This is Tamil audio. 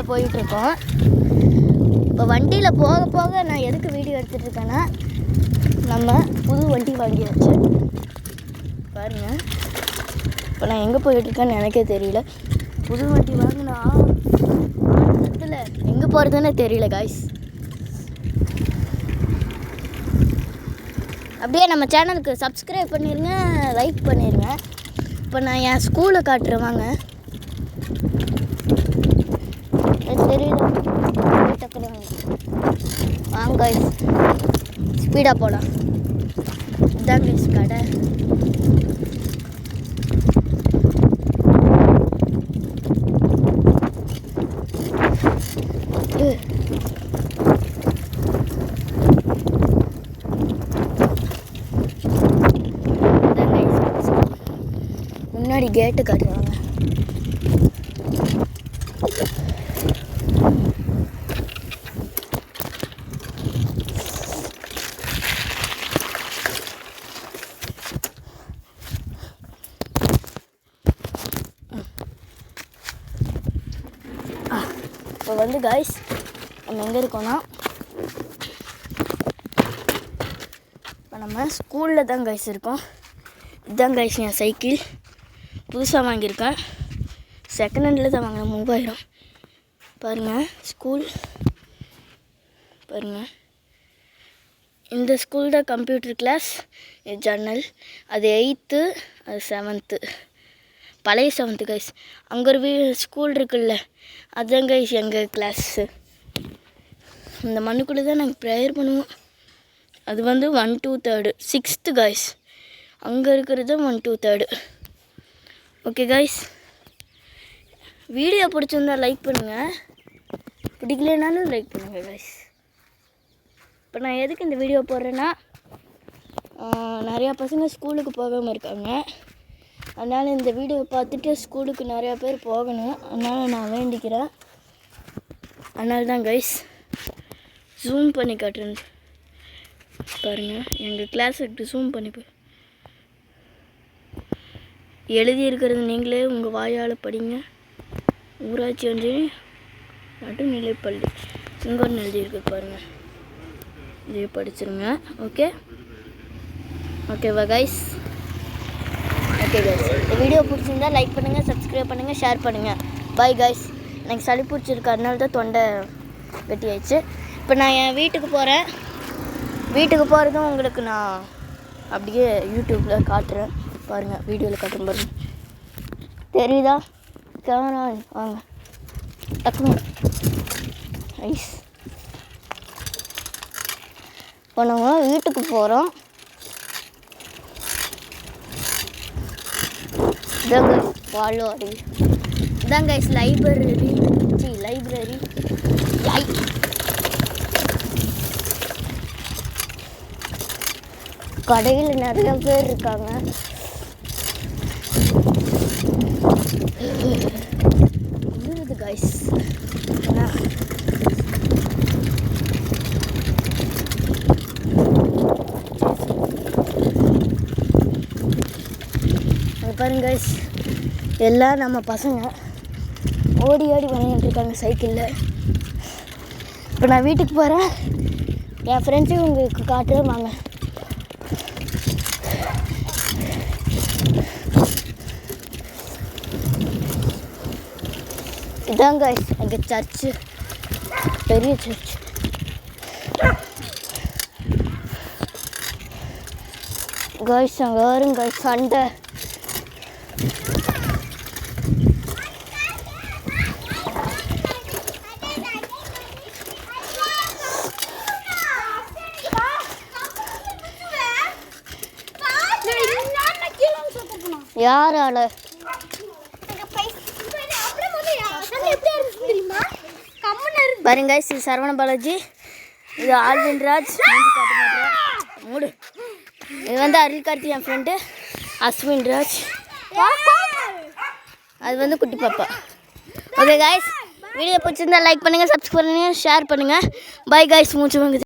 வண்டியில் போயிட்டுருக்கோம். இப்போ வண்டியில் போக போக நான் எதுக்கு வீடியோ எடுத்துகிட்டு இருக்கேன்னா, நம்ம புது வண்டி வாங்கியாச்சு பாருங்கள். இப்போ நான் எங்கே போயிட்டுருக்கேன்னு எனக்கே தெரியல. புது வண்டி வாங்கினா இடத்துல எங்கே போகிறதுன்னு தெரியல காய்ஸ். அப்படியே நம்ம சேனலுக்கு சப்ஸ்கிரைப் பண்ணிடுங்க, லைக் பண்ணிடுங்க. இப்போ நான் என் ஸ்கூலை காட்டுறேன் வாங்க. தெரியல டக்குனு வாங்க காய்ஸ், ஸ்பீடாக போகலாம். இதுதான் காய்ஸ் கடை. முன்னாடி கேட்டு காட்டுறாங்க. இப்போ வந்து காய்ஸ் நம்ம எங்கே இருக்கோன்னா, இப்போ நம்ம ஸ்கூலில் தான் காய்ஸ் இருக்கோம். இதுதான் காய்ஸ் என் சைக்கிள். புதுசாக வாங்கியிருக்கேன். செகண்ட் ஹேண்டில் தான் வாங்கினேன், 3000. பாருங்கள் ஸ்கூல் பாருங்கள். இந்த ஸ்கூல் தான் கம்ப்யூட்டர் கிளாஸ். இது ஜன்னல். அது 8th, அது 7th. பழைய 7th கைஸ். அங்கே ஒரு ஸ்கூல் இருக்குல்ல, அதுதான் கைஸ் எங்கள் கிளாஸு. இந்த மண்ணுக்குள்ளே தான் நாங்கள் ப்ரேயர் பண்ணுவோம். அது வந்து 1 to 3rd 6th கைஸ். அங்கே இருக்கிறது 1 to 3rd. Okay guys, video பிடிச்சிருந்தா லைக் பண்ணுங்கள், பிடிக்கலனாலும் லைக் பண்ணுங்கள் கைஸ். இப்போ நான் எதுக்கு இந்த வீடியோ போடுறேன்னா, நிறையா பசங்க ஸ்கூலுக்கு போகாமல் இருக்காங்க. அதனால் இந்த வீடியோ பார்த்துட்டு ஸ்கூலுக்கு நிறையா பேர் போகணும். அதனால் நான் வேண்டிக்கிறேன். அதனால தான் கைஸ் ஜூம் பண்ணி காட்டுறேன் பாருங்கள். எங்கள் கிளாஸுக்கு ஜூம் பண்ணி எழுதியிருக்கிறது நீங்களே உங்கள் வாயால் படிங்க. ஊராட்சி ஒன்றிய நடுநிலைப்பள்ளி இங்கே ஒன்று எழுதியிருக்கு பாருங்கள். இதே படிச்சிருங்க. ஓகேவா கைஸ்? ஓகே கைஸ், இந்த வீடியோ பிடிச்சிருந்தா லைக் பண்ணுங்கள், சப்ஸ்கிரைப் பண்ணுங்கள், ஷேர் பண்ணுங்கள். Bye guys. எனக்கு சளி பிடிச்சிருக்கு, அதனால தான் தொண்டை வெட்டி ஆயிடுச்சு. இப்போ நான் என் வீட்டுக்கு போகிறேன். வீட்டுக்கு போகிறதும் உங்களுக்கு நான் அப்படியே யூடியூப்பில் காட்டுறேன் பாருங்கள். வீடியோவில் காட்டுறேன் பாருங்கள். தெரியுதா? கேமரா வாங்க டக்குனு ஐஸ். இப்போ நம்ம வீட்டுக்கு போகிறோம். இதான் கைஸ் பால்வாடி. இதான் கைஸ் லைப்ரரி. கடையில் நிறைய பேர் இருக்காங்க. இது கைஸ் பாருங்க கைஸ், எல்லாம் நம்ம பசங்க ஓடி விளையாண்டுட்டு இருக்காங்க சைக்கிளில். இப்போ நான் வீட்டுக்கு போகிறேன். என் ஃப்ரெண்ட்ஸும் உங்களுக்கு காட்டுறேன் வாங்க. இதான் கைஸ் எங்கள் சர்ச்சு, பெரிய சர்ச். கைஸ் அங்கே வரும் கைஸ் சண்டை. யாரால பாருங்க கைஸ், இது சரவண பாலாஜி, இது ஆல்வின் ராஜ், மூடு. இது வந்து அருள் கார்த்தி என் ஃப்ரெண்டு அஸ்வின் ராஜ். அது வந்து குட்டி பாப்பா. ஓகே கைஸ், வீடியோ பிடிச்சிருந்தா லைக் பண்ணுங்கள், சப்ஸ்கிரைப் பண்ணுங்கள், ஷேர் பண்ணுங்கள். பை கைஸ், மூச்சு வாங்குது.